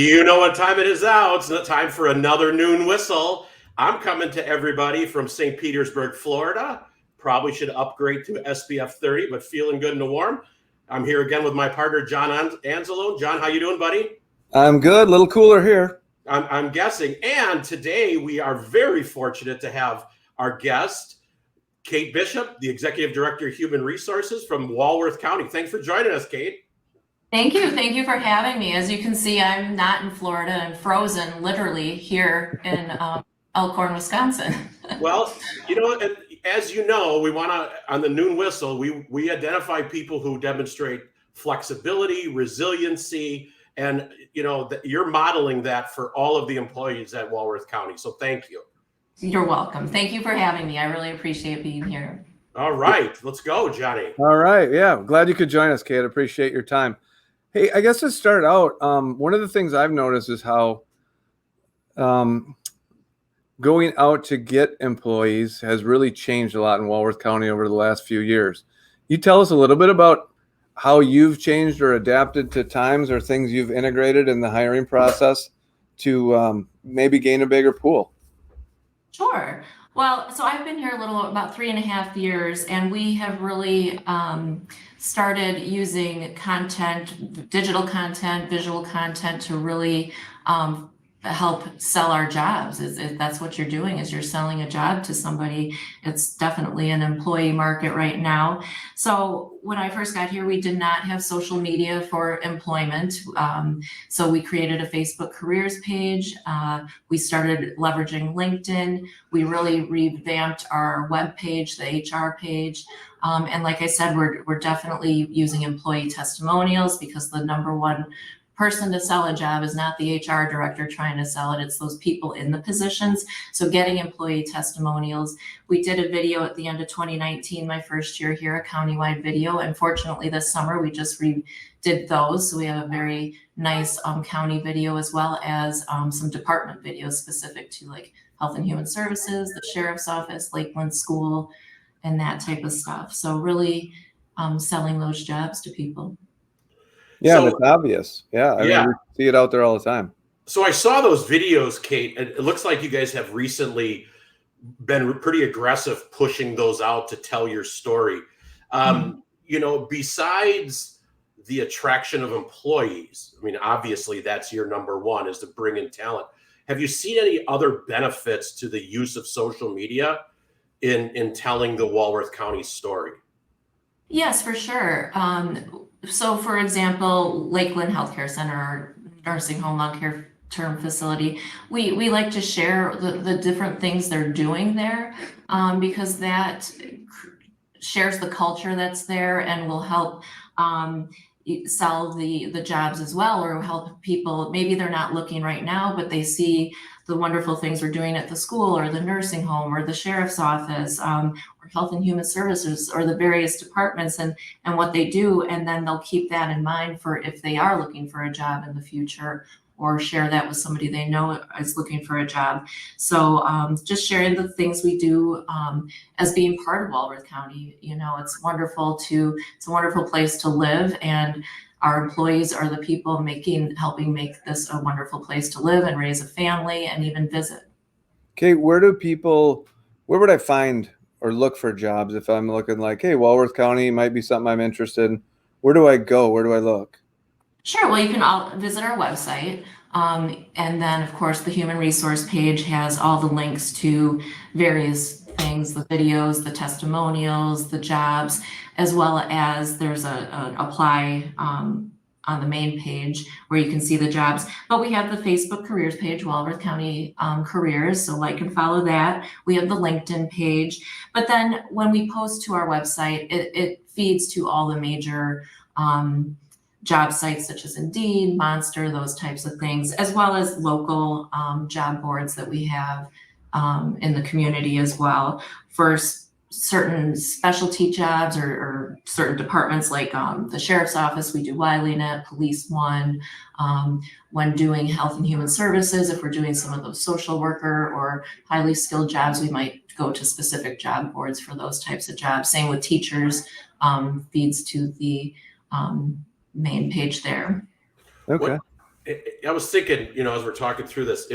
You know what time it is now. It's time for another noon whistle. I'm coming to everybody from St. Petersburg, Florida. Probably should upgrade to SPF 30, but feeling good and warm. I'm here again with my partner, John Anzalone. John, how you doing, buddy? I'm good. A little cooler here. I'm guessing. And today we are very fortunate to have our guest, Kate Bishop, the Executive Director of Human Resources from Walworth County. Thanks for joining us, Kate. Thank you. Thank you for having me. As you can see, I'm not in Florida. I'm frozen, literally, here in Elkhorn, Wisconsin. Well, you know, as you know, we want to, on the noon whistle, we identify people who demonstrate flexibility, resiliency, and, you know, you're modeling that for all of the employees at Walworth County. So thank you. You're welcome. Thank you for having me. I really appreciate being here. All right, let's go, Johnny. All right. Yeah. Glad you could join us, Kate. I appreciate your time. Hey, I guess to start out, one of the things I've noticed is how going out to get employees has really changed a lot in Walworth County over the last few years. You tell us a little bit about how you've changed or adapted to times or things you've integrated in the hiring process to maybe gain a bigger pool. Sure. Well, so I've been here about 3.5 years, and we have really started using content, digital content, visual content to really help sell our jobs. If that's what you're doing, is you're selling a job to somebody. It's definitely an employee market right now. So when I first got here, we did not have social media for employment. So we created a Facebook careers page. We started leveraging LinkedIn. We really revamped our web page, the HR page. And like I said, we're definitely using employee testimonials, because the number one person to sell a job is not the HR director trying to sell it. It's those people in the positions. So getting employee testimonials. We did a video at the end of 2019, my first year here, a countywide video. And fortunately this summer we just redid those. So we have a very nice county video, as well as some department videos specific to like Health and Human Services, the Sheriff's Office, Lakeland School, and that type of stuff. So really selling those jobs to people. Yeah, So, that's obvious. Yeah, I mean, we see it out there all the time. So I saw those videos, Kate, and it looks like you guys have recently been pretty aggressive pushing those out to tell your story. You know, besides the attraction of employees, I mean, obviously that's your number one, is to bring in talent. Have you seen any other benefits to the use of social media in telling the Walworth County story? Yes, for sure. So for example, Lakeland Healthcare Center, our nursing home long-term facility, we like to share the different things they're doing there, because that shares the culture that's there and will help sell the jobs as well, or help people. Maybe they're not looking right now, but they see the wonderful things we're doing at the school or the nursing home or the sheriff's office, or Health and Human Services, or the various departments, and what they do. And then they'll keep that in mind for if they are looking for a job in the future, or share that with somebody they know is looking for a job. So just sharing the things we do as being part of Walworth County. You know, it's a wonderful place to live, and our employees are the people helping make this a wonderful place to live and raise a family and even visit. Kate, where would I find or look for jobs if I'm looking like, hey, Walworth County might be something I'm interested in? Where do I go? Where do I look? Sure. Well, you can all visit our website. And then, of course, the human resource page has all the links to various things, the videos, the testimonials, the jobs, as well as there's an apply on the main page where you can see the jobs. But we have the Facebook careers page, Walworth County Careers, so like and follow that. We have the LinkedIn page. But then when we post to our website, it feeds to all the major job sites such as Indeed, Monster, those types of things, as well as local job boards that we have in the community as well for certain specialty jobs or certain departments, like the Sheriff's Office. We do WileyNet, Police One. When doing Health and Human Services, if we're doing some of those social worker or highly skilled jobs, we might go to specific job boards for those types of jobs. Same with teachers, feeds to the main page there. Okay. I was thinking, as we're talking through this,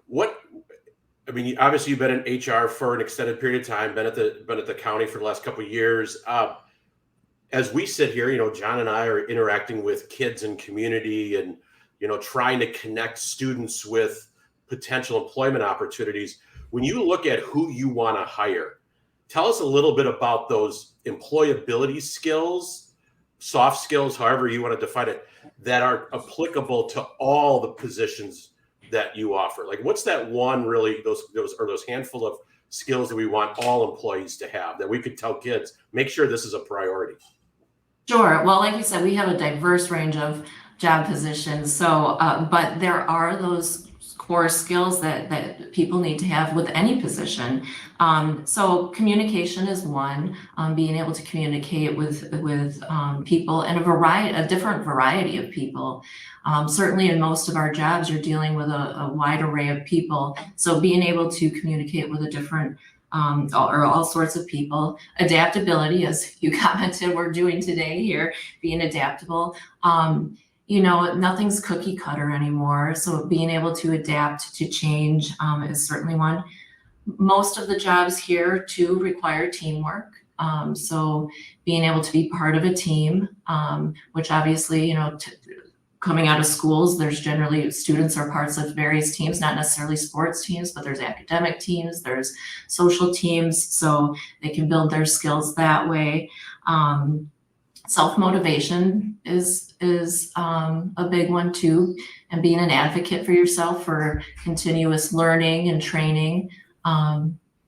obviously you've been in HR for an extended period of time, been at the county for the last couple of years. As we sit here, John and I are interacting with kids and community and, trying to connect students with potential employment opportunities. When you look at who you want to hire, tell us a little bit about those employability skills, soft skills, however you want to define it, that are applicable to all the positions that you offer. Like, what's that one really, those handful of skills that we want all employees to have that we could tell kids, make sure this is a priority? Sure. Well, like you said, we have a diverse range of job positions. So, but there are those core skills that people need to have with any position. So communication is one, being able to communicate with people and a different variety of people. Certainly in most of our jobs, you're dealing with a wide array of people. So being able to communicate with a different or all sorts of people. Adaptability, as you commented, we're doing today here, being adaptable. Nothing's cookie cutter anymore. So being able to adapt to change is certainly one. Most of the jobs here too require teamwork. So being able to be part of a team, which obviously, coming out of schools, there's generally students are parts of various teams, not necessarily sports teams, but there's academic teams, there's social teams, so they can build their skills that way. Self-motivation is a big one too, and being an advocate for yourself for continuous learning and training.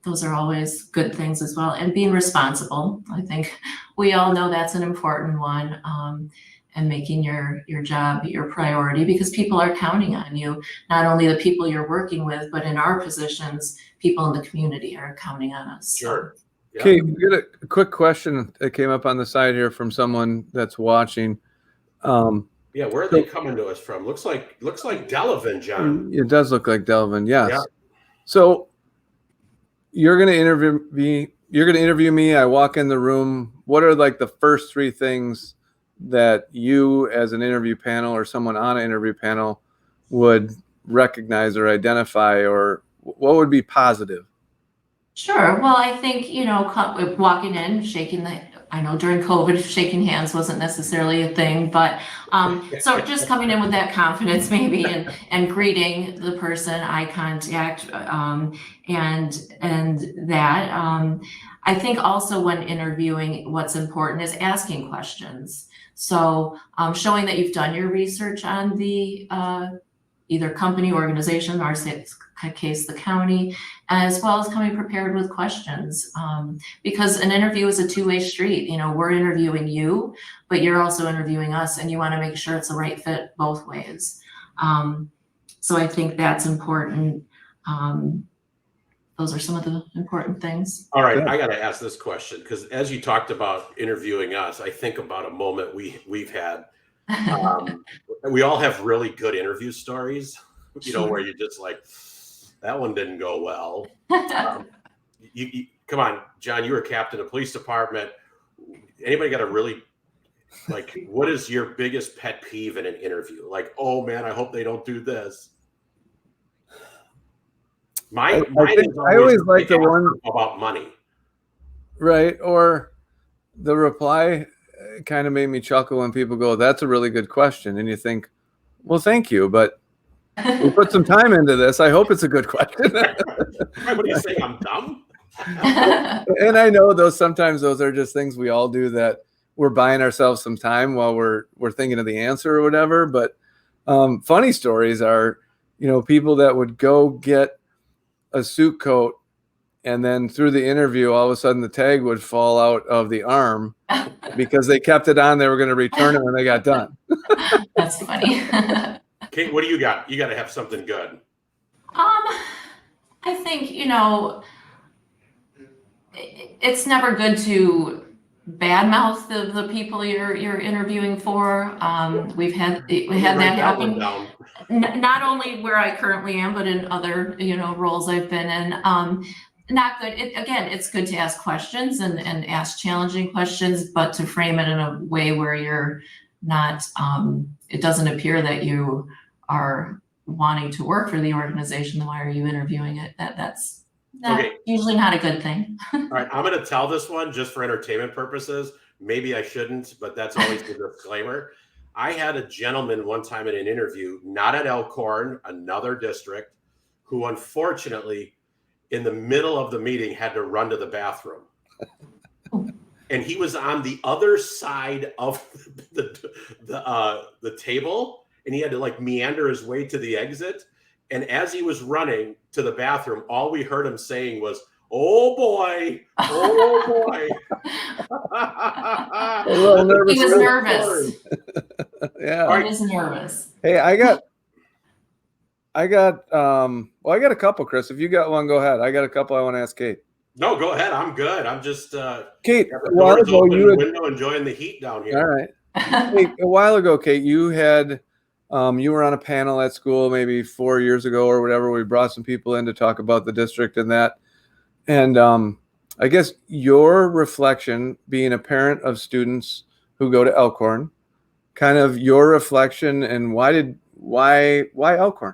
Those are always good things as well. And being responsible. I think we all know that's an important one. And making your job your priority, because people are counting on you. Not only the people you're working with, but in our positions, people in the community are counting on us. Sure. Yeah. Okay, we got a quick question that came up on the side here from someone that's watching. Where are they coming to us from? Looks like Delavan, John. It does look like Delavan, yes. Yeah. So you're going to interview me. I walk in the room. What are like the first three things that you as an interview panel or someone on an interview panel would recognize or identify, or what would be positive? Sure. Well, I think, walking in, I know during COVID, shaking hands wasn't necessarily a thing, but so just coming in with that confidence maybe and greeting the person, eye contact, and that. I think also when interviewing, what's important is asking questions. So showing that you've done your research on the either company, organization, in our case, the county, as well as coming prepared with questions. Because an interview is a two-way street. We're interviewing you, but you're also interviewing us, and you want to make sure it's the right fit both ways. So I think that's important. Those are some of the important things. All right, I got to ask this question, because as you talked about interviewing us, I think about a moment we've had. We all have really good interview stories, where you're just like, that one didn't go well. You come on, John, you were captain of police department. Anybody got a really, what is your biggest pet peeve in an interview? Like, oh man, I hope they don't do this. I always like the one about money, right? Or the reply kind of made me chuckle when people go, "That's a really good question," and you think, "Well, thank you, but we put some time into this. I hope it's a good question." What do you say? I'm dumb. And I know sometimes those are just things we all do, that we're buying ourselves some time while we're thinking of the answer or whatever. But funny stories are, people that would go get a suit coat, and then through the interview, all of a sudden the tag would fall out of the arm because they kept it on. They were going to return it when they got done. That's funny. Kate, what do you got? You got to have something good. I think, it's never good to badmouth the people you're interviewing for. We had that happen. Not only where I currently am, but in other, roles I've been in. Not good. It's good to ask questions and ask challenging questions, but to frame it in a way where you're not, it doesn't appear that you are wanting to work for the organization, then why are you interviewing it? That's usually not a good thing. All right, I'm going to tell this one just for entertainment purposes. Maybe I shouldn't, but that's always the disclaimer. I had a gentleman one time in an interview, not at Elkhorn, another district, who unfortunately in the middle of the meeting had to run to the bathroom. And he was on the other side of the table, and he had to like meander his way to the exit. And as he was running to the bathroom, all we heard him saying was, "Oh boy, oh boy." He was nervous. Yeah. He was nervous. Hey, I got a couple, Chris. If you got one, go ahead. I got a couple I want to ask Kate. No, go ahead. I'm good. I'm just Kate, a while ago, window, enjoying the heat down here. All right. Hey, a while ago, Kate, you had you were on a panel at school maybe 4 years ago or whatever. We brought some people in to talk about the district and that. And I guess your reflection, being a parent of students who go to Elkhorn, kind of your reflection, and why Elkhorn?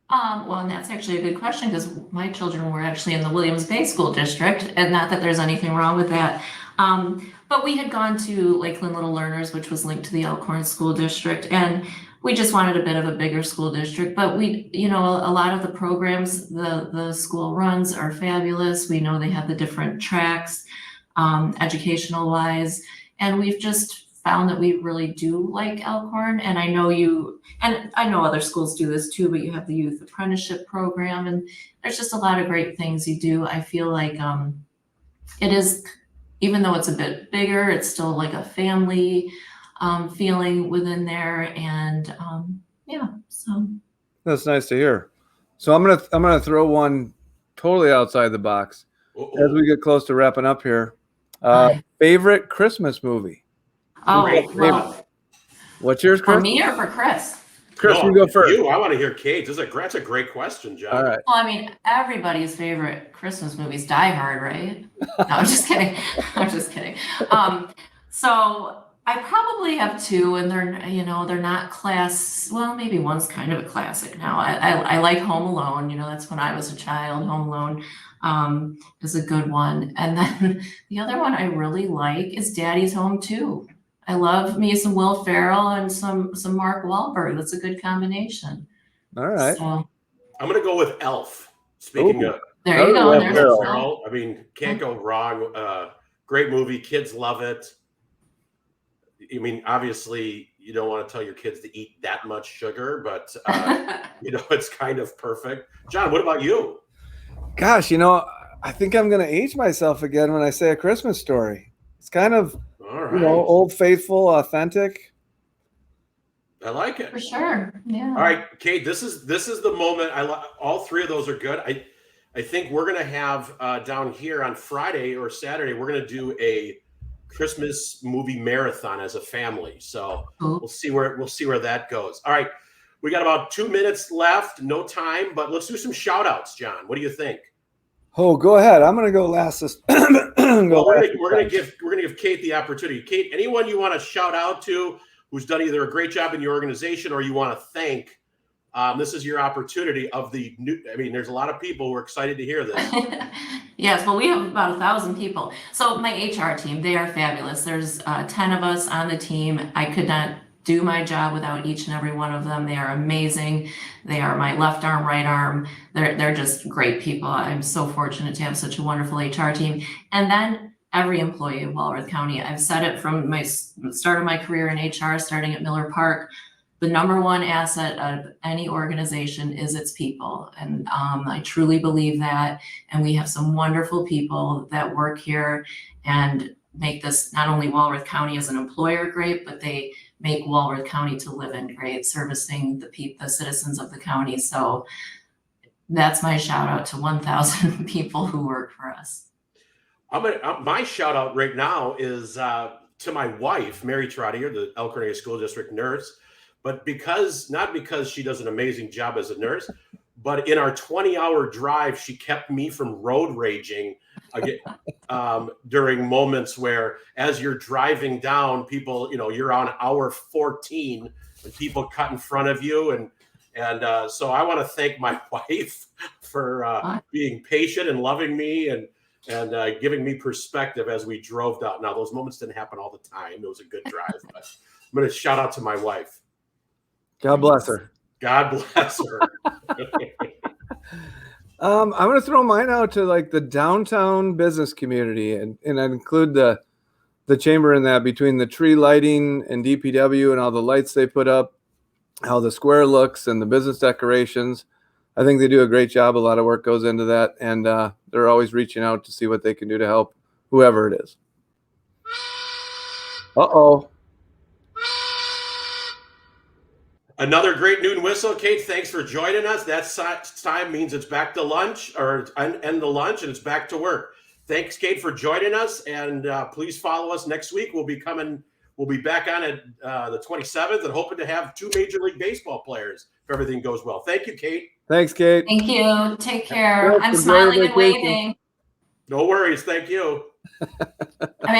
Well, and that's actually a good question because my children were actually in the Williams Bay School District, and not that there's anything wrong with that. But we had gone to Lakeland Little Learners, which was linked to the Elkhorn School District, and we just wanted a bit of a bigger school district. But we, a lot of the programs the school runs are fabulous. We know they have the different tracks, educational wise, and we've just found that we really do like Elkhorn. And I know other schools do this too, but you have the youth apprenticeship program, and there's just a lot of great things you do. I feel like it is, even though it's a bit bigger, it's still like a family feeling within there. And so That's nice to hear. So I'm gonna throw one totally outside the box. Uh-oh. As we get close to wrapping up here. Favorite Christmas movie? Well, What's yours, Chris? for me or for Chris? Chris, you go first. I want to hear Kate. That's a great question, John. All right. Well, I mean, everybody's favorite Christmas movie is Die Hard, right? No, I'm just kidding. I'm just kidding. So I probably have two, and they're not well, maybe one's kind of a classic now. I like Home Alone. That's when I was a child. Home Alone is a good one. And then the other one I really like is Daddy's Home 2. I love me some Will Ferrell and some Mark Wahlberg. That's a good combination. All right. So, I'm going to go with Elf. Speaking of there you go. There's Will Ferrell, I mean, can't go wrong. Great movie. Kids love it. I mean, obviously, you don't want to tell your kids to eat that much sugar, but it's kind of perfect. John, what about you? Gosh, I think I'm going to age myself again when I say A Christmas Story. It's kind of, all right, old faithful, authentic. I like it for sure. Yeah. All right, Kate, this is the moment. All three of those are good. I think we're going to have down here on Friday or Saturday, we're going to do a Christmas movie marathon as a family. So we'll see where that goes. All right. We got about 2 minutes left, no time, but let's do some shout outs, John. What do you think? Oh, go ahead. I'm going to go last. We're going to give Kate the opportunity. Kate, anyone you want to shout out to who's done either a great job in your organization or you want to thank, this is your opportunity there's a lot of people who are excited to hear this. Yes, well, we have about 1,000 people. So my HR team, they are fabulous. There's 10 of us on the team. I could not do my job without each and every one of them. They are amazing. They are my left arm, right arm. They're just great people. I'm so fortunate to have such a wonderful HR team. And then every employee of Walworth County, I've said it from my start of my career in HR, starting at Miller Park. The number one asset of any organization is its people. And I truly believe that. And we have some wonderful people that work here and make this not only Walworth County as an employer great, but they make Walworth County to live in great, servicing the citizens of the county. So that's my shout out to 1,000 people who work for us. My shout out right now is to my wife, Mary Trottier, the Elkhorn Area School District nurse. But not because she does an amazing job as a nurse, but in our 20-hour drive, she kept me from road raging again, during moments where, as you're driving down, people, you're on hour 14 and people cut in front of you. And so I want to thank my wife for being patient and loving me and giving me perspective as we drove down. Now, those moments didn't happen all the time. It was a good drive, but I'm going to shout out to my wife. God bless her. God bless her. I'm going to throw mine out to like the downtown business community, and I'd include the chamber in that, between the tree lighting and DPW and all the lights they put up, how the square looks and the business decorations. I think they do a great job. A lot of work goes into that, and they're always reaching out to see what they can do to help whoever it is. Uh-oh. Another great noon whistle. Kate, thanks for joining us. That time means it's back to lunch, or end the lunch, and it's back to work. Thanks, Kate, for joining us, and please follow us next week. We'll be back on at the 27th, and hoping to have 2 Major League Baseball players if everything goes well. Thank you, Kate. Thanks, Kate. Thank you. Take care. Yes, I'm enjoy your smiling and vacation. waving. No worries. Thank you.